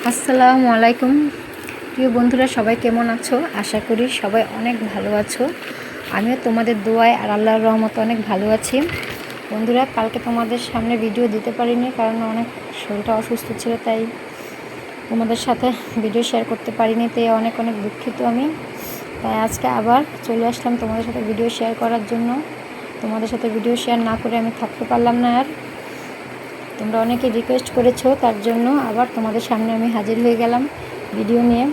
আসসালামু আলাইকুম প্রিয় বন্ধুরা, সবাই কেমন আছো? আশা করি সবাই অনেক ভালো আছো। আমিও তোমাদের দোয়ায় আর আল্লাহর রহমতে অনেক ভালো আছি। বন্ধুরা, কালকে তোমাদের সামনে ভিডিও দিতে পারিনি, কারণ অনেক শরীরটা অসুস্থ ছিল, তাই তোমাদের সাথে ভিডিও শেয়ার করতে পারিনি, তাই অনেক অনেক দুঃখিত আমি। তাই আজকে আবার চলে আসলাম তোমাদের সাথে ভিডিও শেয়ার করার জন্য। তোমাদের সাথে ভিডিও শেয়ার না করে আমি থাকতে পারলাম না আর। তোমরা অনেকে রিকোয়েস্ট করেছো, তার জন্য আবার তোমাদের সামনে আমি হাজির হয়ে গেলাম ভিডিও নিয়ে।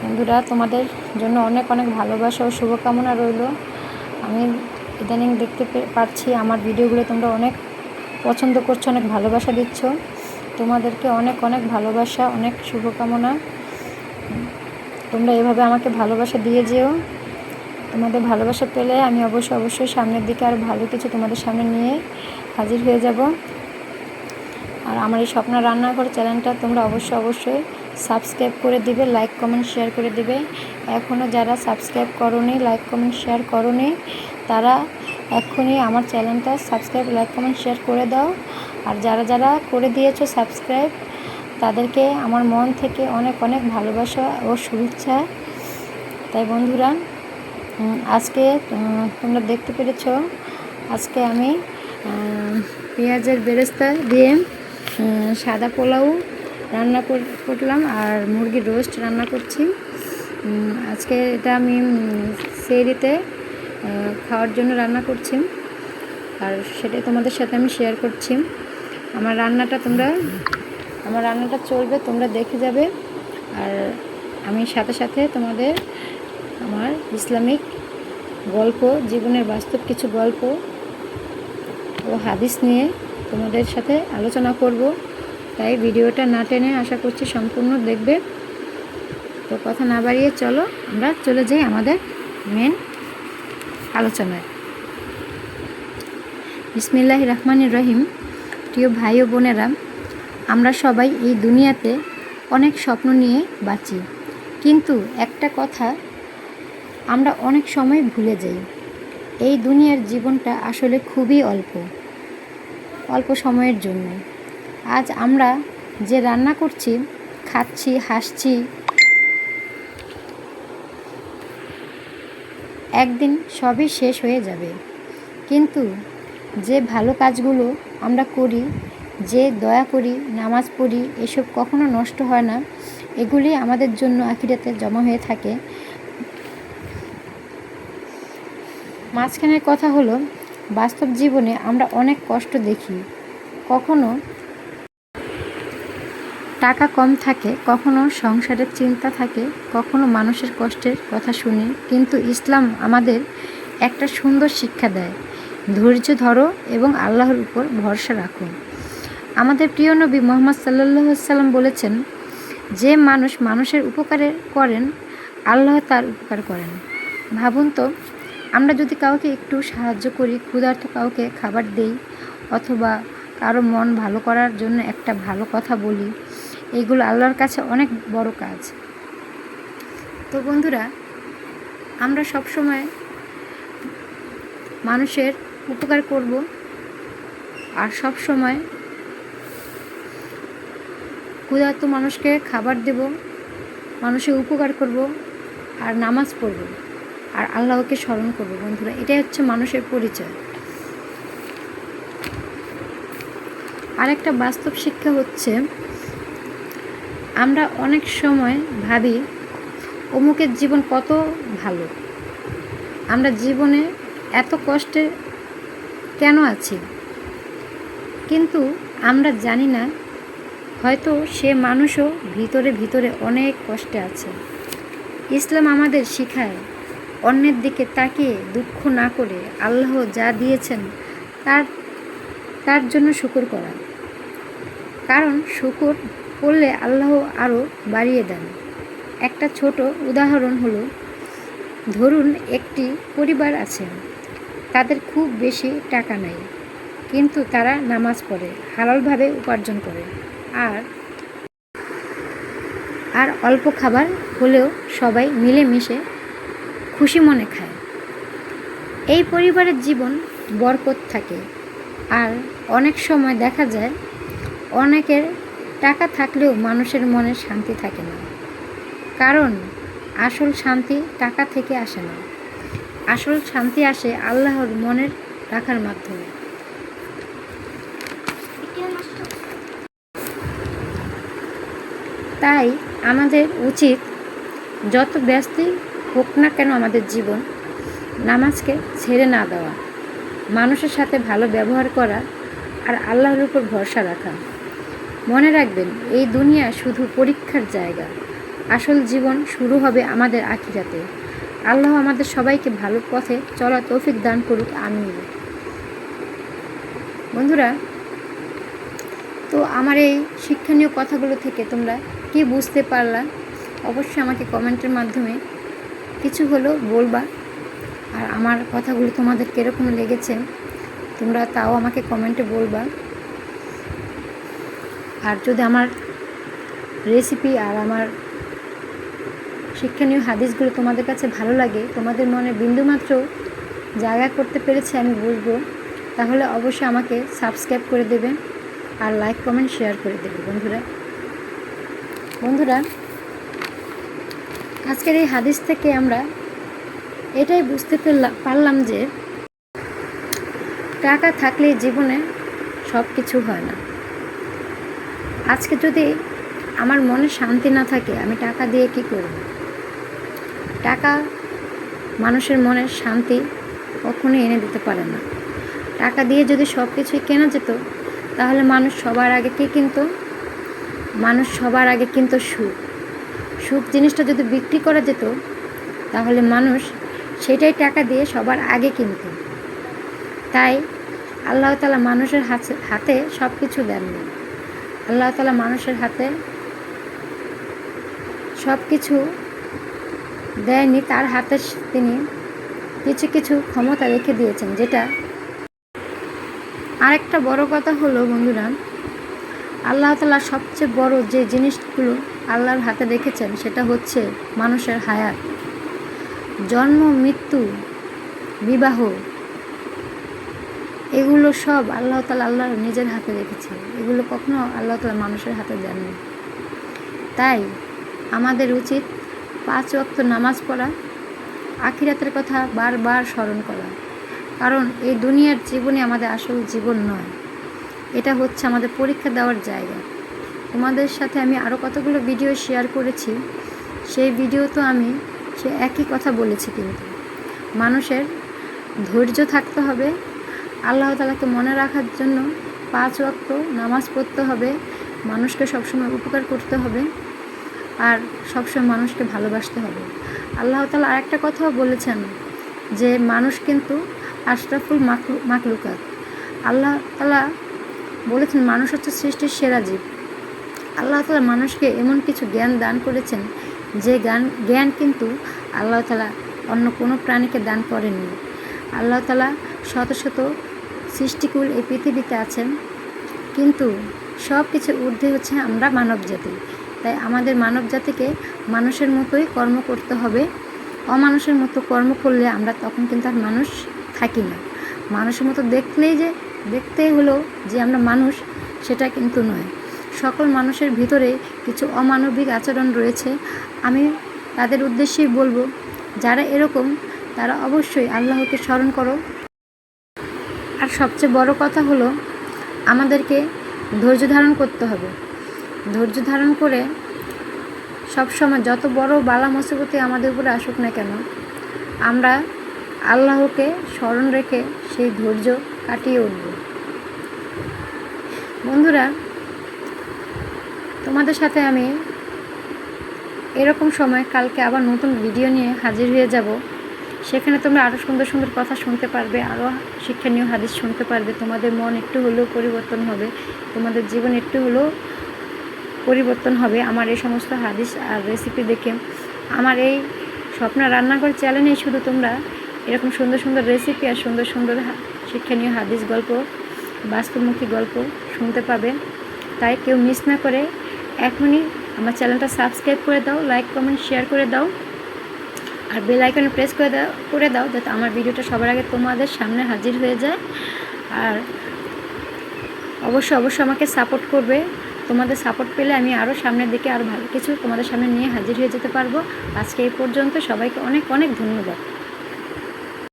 বন্ধুরা, তোমাদের জন্য অনেক অনেক ভালোবাসা ও শুভকামনা রইল। আমি ইদানিং দেখতে পাচ্ছি আমার ভিডিওগুলো তোমরা অনেক পছন্দ করছো, অনেক ভালোবাসা দিচ্ছ। তোমাদেরকে অনেক অনেক ভালোবাসা, অনেক শুভকামনা। তোমরা এভাবে আমাকে ভালোবাসা দিয়ে যেও। তোমাদের ভালোবাসা পেলে আমি অবশ্যই সামনের দিকে আর ভালো কিছু তোমাদের সামনে নিয়ে হাজির হয়ে যাব। আর আমার এই স্বপ্ন রান্নাঘর চ্যানেলটা তোমরা অবশ্যই সাবস্ক্রাইব করে দিবে, লাইক কমেন্ট শেয়ার করে দিবে। এখনও যারা সাবস্ক্রাইব করোনি, লাইক কমেন্ট শেয়ার করোনি, তারা এখনই আমার চ্যানেলটা সাবস্ক্রাইব, লাইক কমেন্ট শেয়ার করে দাও। আর যারা যারা করে দিয়েছো সাবস্ক্রাইব, তাদেরকে আমার মন থেকে অনেক অনেক ভালোবাসা ও শুভেচ্ছা। তাই বন্ধুরা, আজকে তোমরা দেখতে পেরেছো, আজকে আমি পেঁয়াজের বেরেস্তা দিয়ে সাদা পোলাও রান্না করলাম আর মুরগির রোস্ট রান্না করছি। আজকে এটা আমি সেহরিতে খাওয়ার জন্য রান্না করছি, আর সেটাই তোমাদের সাথে আমি শেয়ার করছি। আমার রান্নাটা চলবে, তোমরা দেখে যাবে। আর আমি সাথে সাথে তোমাদের আমার ইসলামিক গল্প, জীবনের বাস্তব কিছু গল্প ও হাদিস নিয়ে তোমাদের সাথে আলোচনা করব। তাই ভিডিওটা না টেনে আশা করছি সম্পূর্ণ দেখবে। তো কথা না বাড়িয়ে চলো আমরা চলে যাই আমাদের মেন আলোচনায়। বিসমিল্লাহির রহমানির রহিম। প্রিয় ভাই ও বোনেরা, আমরা সবাই এই দুনিয়াতে অনেক স্বপ্ন নিয়ে বাঁচি, কিন্তু একটা কথা আমরা অনেক সময় ভুলে যাই। এই দুনিয়ার জীবনটা আসলে খুবই অল্প সময়ের জন্য। আজ আমরা যে রান্না করছি, খাচ্ছি, হাসছি, একদিন সবই শেষ হয়ে যাবে। কিন্তু যে ভালো কাজগুলো আমরা করি, যে দয়া করি, নামাজ পড়ি, এসব কখনো নষ্ট হয় না। এগুলি আমাদের জন্য আখিরাতে জমা হয়ে থাকে। মাঝখানের কথা হলো, বাস্তব জীবনে আমরা অনেক কষ্ট দেখি। কখনো টাকা কম থাকে, কখনো সংসারের চিন্তা থাকে, কখনো মানুষের কষ্টের কথা শুনি। কিন্তু ইসলাম আমাদের একটা সুন্দর শিক্ষা দেয়, ধৈর্য ধরো এবং আল্লাহর উপর ভরসা রাখো। আমাদের প্রিয় নবী মুহাম্মদ সাল্লাল্লাহু আলাইহি সাল্লাম বলেছেন, যে মানুষ মানুষের উপকার করেন, আল্লাহ তার উপকার করেন। ভাবুন তো, আমরা যদি কাউকে একটু সাহায্য করি, ক্ষুধার্ত কাউকে খাবার দেই, অথবা কারো মন ভালো করার জন্য একটা ভালো কথা বলি, এইগুলো আল্লাহর কাছে অনেক বড় কাজ। তো বন্ধুরা, আমরা সবসময় মানুষের উপকার করব, আর সব সময় ক্ষুধার্ত মানুষকে খাবার দেব, মানুষের উপকার করব, আর নামাজ পড়ব, আর আল্লাহকে স্মরণ করব। বন্ধুরা, এটাই হচ্ছে মানুষের পরিচয়। আর একটা বাস্তব শিক্ষা হচ্ছে, আমরা অনেক সময় ভাবি অমুকের জীবন কত ভালো, আমরা জীবনে এত কষ্টে কেন আছি, কিন্তু আমরা জানি না হয়তো সে মানুষও ভিতরে অনেক কষ্টে আছে। ইসলাম আমাদের শেখায় অন্যের দিকে তাকিয়ে দুঃখ না করে আল্লাহ যা দিয়েছেন তার জন্য শুকর করা, কারণ শুকর করলে আল্লাহ আরও বাড়িয়ে দেন। একটা ছোট উদাহরণ হলো, ধরুন একটি পরিবার আছে, তাদের খুব বেশি টাকা নাই, কিন্তু তারা নামাজ পড়ে, হালালভাবে উপার্জন করে, আর অল্প খাবার হলেও সবাই মিলেমিশে খুশি মনে খায়। এই পরিবারের জীবন বরকত থাকে। আর অনেক সময় দেখা যায় অনেকের টাকা থাকলেও মানুষের মনে শান্তি থাকে না, কারণ আসল শান্তি টাকা থেকে আসে না। আসল শান্তি আসে আল্লাহর মনের রাখার মাধ্যমে। তাই আমাদের উচিত যত ব্যস্তই হোক না কেন আমাদের জীবন, নামাজকে ছেড়ে না দেওয়া, মানুষের সাথে ভালো ব্যবহার করা আর আল্লাহর উপর ভরসা রাখা। মনে রাখবেন, এই দুনিয়া শুধু পরীক্ষার জায়গা, আসল জীবন শুরু হবে আমাদের আখিরাতে। আল্লাহ আমাদের সবাইকে ভালো পথে চলা তৌফিক দান করুক, আমিন। বন্ধুরা, তো আমার এই শিক্ষণীয় কথাগুলো থেকে তোমরা কি বুঝতে পারলা অবশ্যই আমাকে কমেন্টের মাধ্যমে কিছু হলেও বলবা। আর আমার কথাগুলো তোমাদের কীরকম লেগেছে তোমরা তাও আমাকে কমেন্টে বলবা। আর যদি আমার রেসিপি আর আমার শিক্ষণীয় হাদিসগুলো তোমাদের কাছে ভালো লাগে, তোমাদের মনে বিন্দুমাত্র জায়গা করতে পেরেছে আমি বুঝবো, তাহলে অবশ্যই আমাকে সাবস্ক্রাইব করে দেবে আর লাইক কমেন্ট শেয়ার করে দেবে। বন্ধুরা, আজকের এই হাদিস থেকে আমরা এটাই বুঝতে পারলাম যে টাকা থাকলে জীবনে সব কিছু হয় না। আজকে যদি আমার মনে শান্তি না থাকে, আমি টাকা দিয়ে কি করব? টাকা মানুষের মনের শান্তি কখনোই এনে দিতে পারে না। টাকা দিয়ে যদি সব কিছুই কেনা যেত, তাহলে মানুষ সবার আগে কি কিনতো? মানুষ সবার আগে কিনতো সুখ। সুখ জিনিসটা যদি বিক্রি করা যেত, তাহলে মানুষ সেটাই টাকা দিয়ে সবার আগে কিনত। তাই আল্লাহ তাআলা মানুষের হাতে সব কিছু দেননি। আল্লাহ তাআলা মানুষের হাতে সব কিছু দেয়নি, তার হাতে তিনি কিছু কিছু ক্ষমতা রেখে দিয়েছেন। যেটা আরেকটা বড় কথা হলো বন্ধুরা, আল্লাহ তাআলা সবচেয়ে বড় যে জিনিসগুলো আল্লাহর হাতে রেখেছেন সেটা হচ্ছে মানুষের হায়াত। জন্ম, মৃত্যু, বিবাহ, এগুলো সব আল্লাহ তাআলা আল্লাহর নিজের হাতে রেখেছে। এগুলো কখনো আল্লাহ তাআলা মানুষের হাতে দেননি। তাই আমাদের উচিত 5 ওয়াক্ত নামাজ পড়া, আখিরাতের কথা বারবার স্মরণ করা। কারণ এই দুনিয়ার জীবনে আমাদের আসল জীবন নয়, এটা হচ্ছে আমাদের পরীক্ষা দেওয়ার জায়গা। তোমাদের সাথে আমি আরও কতগুলো ভিডিও শেয়ার করেছি, সেই ভিডিও তো আমি সে একই কথা বলেছি। কিন্তু মানুষের ধৈর্য থাকতে হবে, আল্লাহ তাআলাকে মনে রাখার জন্য 5 ওয়াক্ত নামাজ পড়তে হবে, মানুষকে সবসময় উপকার করতে হবে, আর সবসময় মানুষকে ভালোবাসতে হবে। আল্লাহ তাআলা আরেকটা কথাও বলেছেন যে মানুষ কিন্তু আশরাফুল মাখলুকাত। আল্লাহ তাআলা বলেছেন মানুষ হচ্ছে সৃষ্টির সেরা জীব। আল্লাহ তাআলা মানুষকে এমন কিছু জ্ঞান দান করেছেন যে জ্ঞান কিন্তু আল্লাহ তাআলা অন্য কোনো প্রাণীকে দান করেননি। আল্লাহ তাআলা শত শত সৃষ্টিকুল এই পৃথিবীতে আছেন, কিন্তু সব কিছু ঊর্ধ্বে হচ্ছে আমরা মানব জাতি। তাই আমাদের মানব জাতিকে মানুষের মতোই কর্ম করতে হবে। অমানুষের মতো কর্ম করলে আমরা তখন কিন্তু আর মানুষ থাকি না। মানুষের মতো দেখতেই হলো যে আমরা মানুষ, সেটা কিন্তু নয়। সকল মানুষের ভিতরে কিছু অমানবিক আচরণ রয়েছে। আমি তাদের উদ্দেশ্যেই বলবো, যারা এরকম তারা অবশ্যই আল্লাহকে স্মরণ করো। আর সবচেয়ে বড় কথা হলো আমাদেরকে ধৈর্য ধারণ করতে হবে। ধৈর্য ধারণ করে সবসময় যত বড় বালা মুসিবতে আমাদের উপরে আসুক না কেন, আমরা আল্লাহকে স্মরণ রেখে সেই ধৈর্য কাটিয়ে উঠব। বন্ধুরা, তোমাদের সাথে আমি এরকম সময় কালকে আবার নতুন ভিডিও নিয়ে হাজির হয়ে যাব। সেখানে তোমরা আরও সুন্দর সুন্দর কথা শুনতে পারবে, আরও শিক্ষণীয় হাদিস শুনতে পারবে। তোমাদের মন একটু হলেও পরিবর্তন হবে, তোমাদের জীবন একটু হলেও পরিবর্তন হবে আমার এই সমস্ত হাদিস আর রেসিপি দেখে। আমার এই স্বপ্ন রান্নাঘর চ্যানেলেই শুধু তোমরা এরকম সুন্দর সুন্দর রেসিপি আর সুন্দর সুন্দর শিক্ষণীয় হাদিস গল্প, বাস্তবমুখী গল্প শুনতে পাবে। তাই কেউ মিস না করে এখনই আমার চ্যানেলটা সাবস্ক্রাইব করে দাও, লাইক কমেন্ট শেয়ার করে দাও, আর বেল আইকনে প্রেস করে দাও যাতে আমার ভিডিওটা সবার আগে তোমাদের সামনে হাজির হয়ে যায়। আর অবশ্যই আমাকে সাপোর্ট করবে। তোমাদের সাপোর্ট পেলে আমি আরও সামনের দিকে আরও ভালো কিছু তোমাদের সামনে নিয়ে হাজির হয়ে যেতে পারবো। আজকে এই পর্যন্ত, সবাইকে অনেক অনেক ধন্যবাদ।